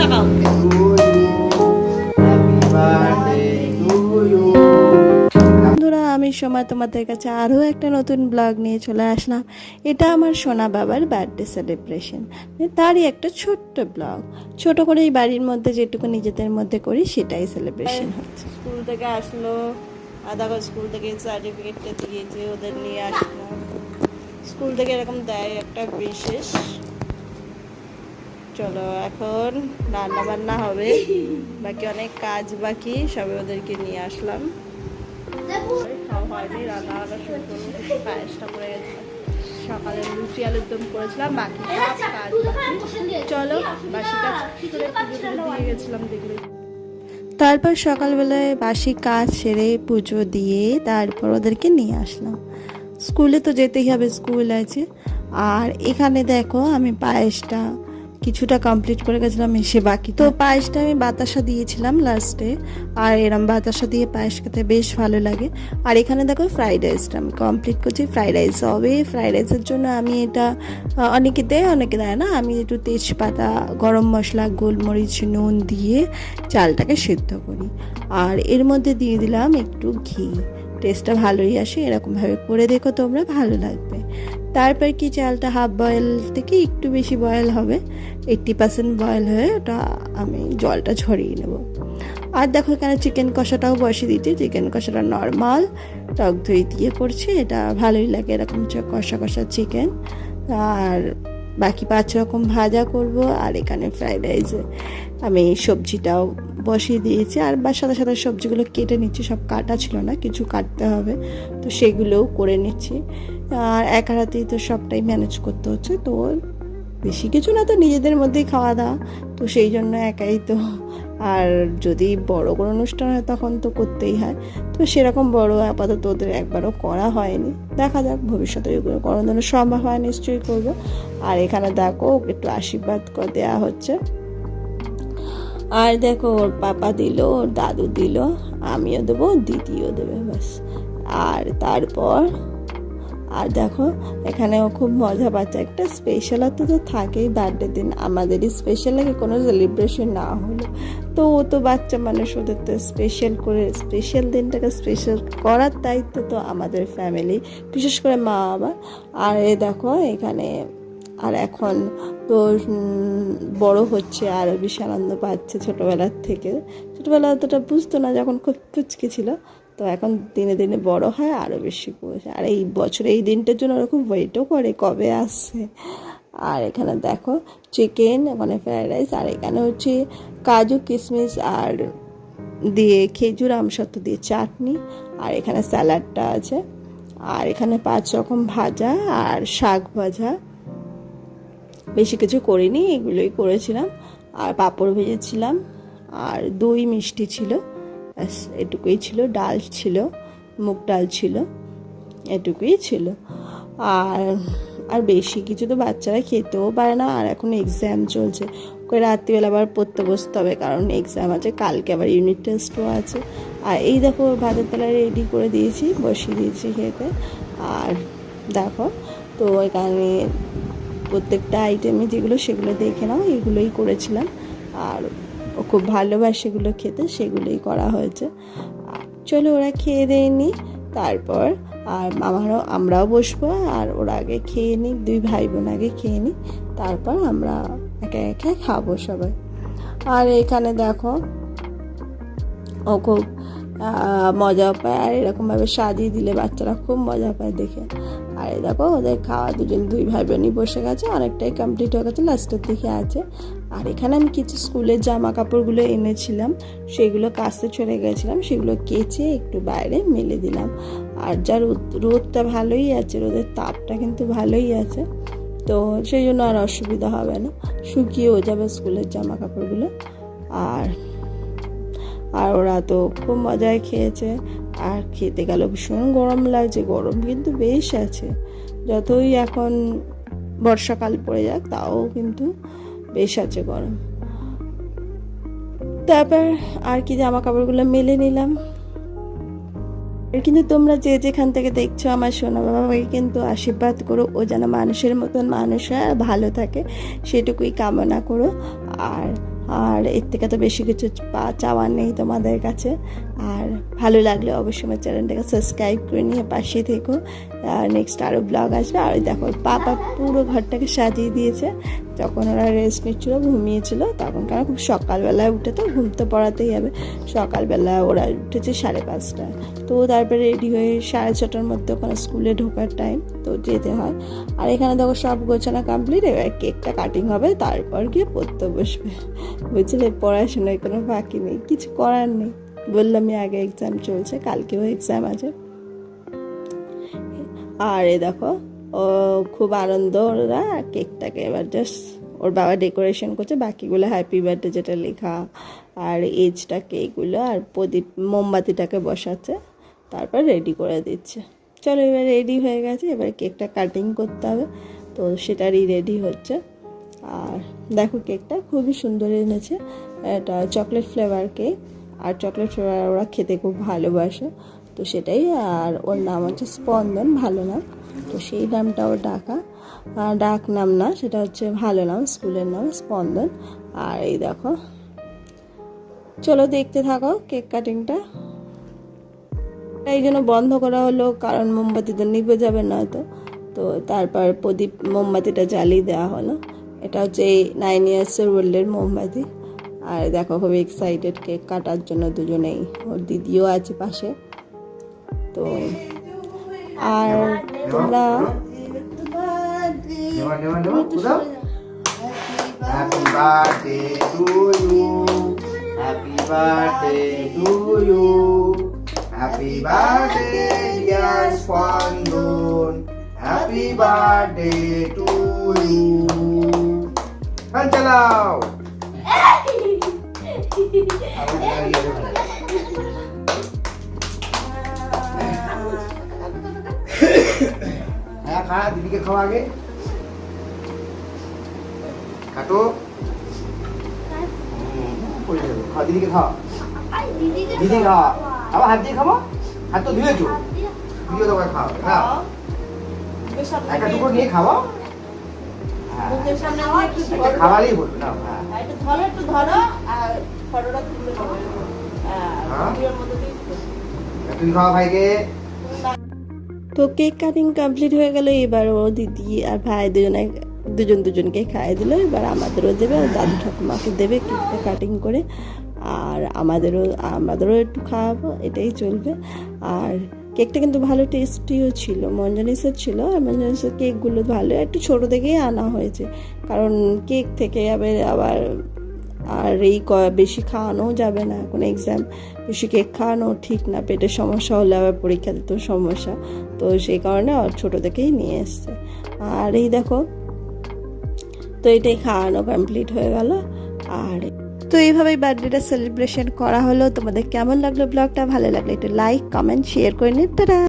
তাকাও। বন্ধুরা, আমি সময় তোমাদের কাছে আরও একটা নতুন ব্লগ নিয়ে চলে আসলাম। এটা আমার সোনা বাবার বার্থডে সেলিব্রেশন, তারই একটা ছোট্ট ব্লগ। ছোট করে এই বাড়ির মধ্যে যেটুকু নিজেদের মধ্যে করি সেটাই সেলিব্রেশন হচ্ছে। স্কুল থেকে আসলো, দেখো স্কুল থেকে সার্টিফিকেটটা দিয়েছে, ওদের নিয়ে আসলাম। স্কুল থেকে এরকম দেয় একটা বিশেষ। চলো এখন রান্না বান্না হবে, বাকি অনেক কাজ বাকি, সবে ওদেরকে নিয়ে আসলাম। খাওয়া হয়নি, রান্না বান্না শুরু করবো, পায়েসটা পড়ে গেছে। সকালে লুচি আলুর দম করেছিলাম, বাকি সব কাজ বাকি। চলো বাসি কাজ দিয়ে গেছিলাম দেখলে। তারপর সকালবেলায় বাসি কাজ সেরে পুজো দিয়ে তারপর ওদেরকে নিয়ে আসলাম। স্কুলে তো যেতেই হবে, স্কুল আছে। আর এখানে দেখো আমি পায়েসটা কিছুটা কমপ্লিট করে গেছিলাম, এসে বাকি তো পায়েসটা আমি বাতাসা দিয়েছিলাম লাস্টে। আর এরম বাতাসা দিয়ে পায়েস খেতে বেশ ভালো লাগে। আর এখানে দেখো ফ্রাইড রাইসটা আমি কমপ্লিট করছি। ফ্রাইড রাইস হবে, ফ্রাইড রাইসের জন্য আমি এটা অনেকে দেয় অনেকে দেয় না, আমি একটু তেজপাতা, গরম মশলা, গোলমরিচ, নুন দিয়ে চালটাকে সেদ্ধ করি। আর এর মধ্যে দিয়ে দিলাম একটু ঘি, টেস্টটা ভালোই আসে। এরকমভাবে করে দেখো তোমরা, ভালো লাগবে। তারপর কি চালটা হাফ বয়েল থেকে একটু বেশি বয়েল হবে, 80% বয়েল হয়ে ওটা আমি জলটা ঝরিয়ে নেব। আর দেখো এখানে চিকেন কষাটাও বসিয়ে দিচ্ছি। চিকেন কষাটা নর্মাল টক দই দিয়ে করছি, এটা ভালোই লাগে এরকম কষা কষা চিকেন। আর বাকি 5 রকম ভাজা করব। আর এখানে ফ্রাইড রাইসে আমি সবজিটাও বসিয়ে দিয়েছি। আর সাথে সাথে সবজিগুলো কেটে নিচ্ছি, সব কাটা ছিল না, কিছু কাটতে হবে, তো সেগুলোও করে নিচ্ছি। আর একা রাতেই তো সবটাই ম্যানেজ করতে হচ্ছে, তো বেশি কিছু না, তো নিজেদের মধ্যেই খাওয়া দাওয়া, তো সেই জন্য একাই তো। আর যদি বড় কোনো অনুষ্ঠান হয় তখন তো করতেই হয়, তো সেরকম বড় আপাতত ওদের একবারও করা হয়নি। দেখা যাক ভবিষ্যতে কোনো দিনও সম্ভব হয় নিশ্চয়ই করব। আর এখানে দেখো একটু আশীর্বাদ দেওয়া হচ্ছে। আর দেখো ওর পাপা দিল, ওর দাদু দিল, আমিও দেবো, দিদিও দেবে, ব্যাস। আর তারপর আর দেখো এখানেও খুব মজা পাচ্ছে। একটা স্পেশালতা তো থাকেই বার্থডে দিন, আমাদেরই স্পেশাল লাগে কোনো সেলিব্রেশন না হলো। তো ও তো বাচ্চা মানুষ, ওদের তো স্পেশাল করে স্পেশাল দিনটাকে স্পেশাল করার দায়িত্ব তো আমাদের ফ্যামিলি, বিশেষ করে মা বাবা। আর এ দেখো এখানে, আর এখন তো বড় হচ্ছে, আরও বেশি আনন্দ পাচ্ছে ছোটোবেলার থেকে। ছোটোবেলা অতটা বুঝতো না যখন খুব পুচকে ছিল, তো এখন দিনে দিনে বড় হয়, আরও বেশি বোঝে। আর এই বছরে এই দিনটার জন্য ওরা খুব ওয়েটও করে কবে আসছে। আর এখানে দেখো চিকেন, এখানে ফ্রাইড রাইস, আর এখানে হচ্ছে কাজু কিশমিশ আর দিয়ে খেজুর আমসত্ত্ব দিয়ে চাটনি। আর এখানে স্যালাডটা আছে। আর এখানে 5 রকম ভাজা আর শাক ভাজা, বেশি কিছু করিনি, এগুলোই করেছিলাম। আর পাঁপড় ভেজেছিলাম, আর দই মিষ্টি ছিল, ব্যাস এটুকুই ছিল। ডাল ছিল, মুগ ডাল ছিল, এটুকুই ছিল। আর আর বেশি কিছু তো বাচ্চারা খেতেও পারে না। আর এখন এক্সাম চলছে, ওকে রাত্রিবেলা আবার পড়তে বসতে হবে, কারণ এক্সাম আছে, কালকে আবার ইউনিট টেস্টও আছে। আর এই দেখো ভাতের তলা রেডি করে দিয়েছি, বসিয়ে দিয়েছি খেতে। আর দেখো তো এখানে প্রত্যেকটা আইটেমে যেগুলো সেগুলো দেখে নাও, এগুলোই করেছিলাম। আর ও খুব ভালোবাসে সেগুলো খেতে, সেগুলোই করা হয়েছে। চলো ওরা খেয়ে দেয়নি, তারপর আর আমরাও বসবো। আর ওরা আগে খেয়ে নিই, 2 ভাই বোন আগে খেয়ে নিই, তারপর আমরা একে একে খাবো সবাই। আর এখানে দেখো ও খুব মজা পায়, আর এরকমভাবে সাজিয়ে দিলে বাচ্চারা খুব মজা পায় দেখে। আর এই দেখো ওদের খাওয়া, 2 ভাই বোনই বসে গেছে, অনেকটাই কমপ্লিট হয়ে গেছে, লাস্টের দিকে আছে। আর এখানে আমি কিছু স্কুলের জামা কাপড়গুলো এনেছিলাম, সেগুলো কাচতে চলে গেছিলাম, সেগুলো কেচে একটু বাইরে মেলে দিলাম। আর যা রোদটা ভালোই আছে, রোদের তাপটা কিন্তু ভালোই আছে, তো সেই জন্য আর অসুবিধা হবে না, শুকিয়েও যাবে স্কুলের জামা কাপড়গুলো। আর ওরা তো খুব মজায় খেয়েছে। আর খেতে গেল ভীষণ গরম লাগছে, গরম কিন্তু বেশ আছে, যতই এখন বর্ষাকাল পড়ে যাক তাও কিন্তু বেশ আছে গরম। তারপর আর কি জামা কাপড়গুলো মেলে নিলাম। কিন্তু তোমরা যে যেখান থেকে দেখছো আমার সোনা বাবাকে কিন্তু আশীর্বাদ করো, ও যেন মানুষের মতন মানুষ হয় আর ভালো থাকে, সেটুকুই কামনা করো। আর আর এর থেকে তো বেশি কিছু চাওয়ার নেই তোমাদের কাছে। আর ভালো লাগলে অবশ্যই আমার চ্যানেলটাকে সাবস্ক্রাইব করে নিয়ে পাশে থেকো। নেক্সট আরও ব্লগ আসবে। আর দেখো পাপা পুরো ঘরটাকে সাজিয়ে দিয়েছে। যখন ওরা রেস্ট নিচ্ছিলো, ঘুমিয়েছিল তখন, কারণ খুব সকালবেলায় উঠে তো ঘুম তো পড়াতেই হবে। সকালবেলা ওরা উঠেছে 5:30টায়, তো তারপরে রেডি হয়ে 6:30টার মধ্যে ওখানে স্কুলে ঢোকার টাইম, তো যেতে হয়। আর এখানে দেখো সব গোছানো কমপ্লিট। এবার কেকটা কাটিং হবে, তারপর গিয়ে পড়তে বসবে। বুঝলে, পড়াশোনায় কোনো বাকি নেই, কিছু করার নেই। বললামই আগে এক্সাম চলছে, কালকেও এক্সাম আছে। আর এ দেখো ও খুব আনন্দ ওরা। কেকটাকে এবার জাস্ট ওর বাবা ডেকোরেশন করছে, বাকিগুলো হ্যাপি বার্থডে যেটা লেখা আর এজটাকে এইগুলো আর প্রদীপ মোমবাতিটাকে বসাচ্ছে, তারপর রেডি করে দিচ্ছে। চলো এবার রেডি হয়ে গেছে, এবার কেকটা কাটিং করতে হবে, তো সেটারই রেডি হচ্ছে। আর দেখো কেকটা খুবই সুন্দর এনেছে, এটা চকলেট ফ্লেভার কেক। আর চকলেট ফ্লেভার ওরা খেতে খুব ভালোবাসে, তো সেটাই। আর ওর নাম হচ্ছে স্পন্দন, ভালো নাম, তো সেই নামটা ওর ডাক নাম না, সেটা হচ্ছে ভালো নাম, স্কুলের নাম স্পন্দন। আর এই দেখো, চলো দেখতে থাকো কেক কাটিংটা। এই জন্য বন্ধ করা হলো, কারণ মোমবাতি তো নিভে যাবে না তো তারপর প্রদীপ মোমবাতিটা জ্বালিয়ে দেওয়া হলো। এটা হচ্ছে এই 9 ইয়ার্সের ওল্ডের মোমবাতি। আর দেখো খুব এক্সাইটেড কেক কাটার জন্য দুজনেই, ওর দিদিও আছে পাশে। তো আর তোমরা Happy birthday to you. Happy birthday to you. Happy birthday dear Spondon. Happy birthday to you. Kan chalao. खा दीदी के खाओ आगे काटो खा दीदी के खाओ दीदी खाओ अब हाथ দিয়ে খাবো হাত তো ধুয়েছো দিও তো খাও খাও একটা টুকরো নিয়ে খাও মুখের সামনে নিয়ে একটু ধরো, খাওয়ালেই বলবে না হ্যাঁ একটু ধরো আর ফটোটা তুলে দাও। হ্যাঁ ভিডিওর মধ্যে দিয়ে তুমি খাও ভাইকে। তো কেক কাটিং কমপ্লিট হয়ে গেল। এবার ও দিদি আর ভাই দুজনকে খাইয়ে দিল। এবার আমাদেরও দেবে, আর দাদু ঠাকুমাকে দেবে কেকটা কাটিং করে। আর আমাদেরও একটু খাওয়াবো, এটাই চলবে। আর কেকটা কিন্তু ভালো টেস্টিও ছিল, মঞ্জানিসের ছিল। আর মঞ্জানিসের কেকগুলো ভালো, একটু ছোটো থেকেই আনা হয়েছে, কারণ কেক থেকে আবার আর বেশি খাওয়ানোও যাবে না, এখন এক্সাম, বেশি কেক খাওয়ানো ঠিক না, পেটের সমস্যা হলে আবার পরীক্ষা দিতেও সমস্যা, তো সেই কারণে আর ছোটো থেকেই নিয়ে এসছে। আর এই দেখো, তো এটাই খাওয়ানো কমপ্লিট হয়ে গেল। আর তো এইভাবেই বার্থডেটা সেলিব্রেশন করা হলো। তোমাদের কেমন লাগলো ব্লগটা? ভালো লাগলে একটু লাইক কমেন্ট শেয়ার করে নিন। টাটা।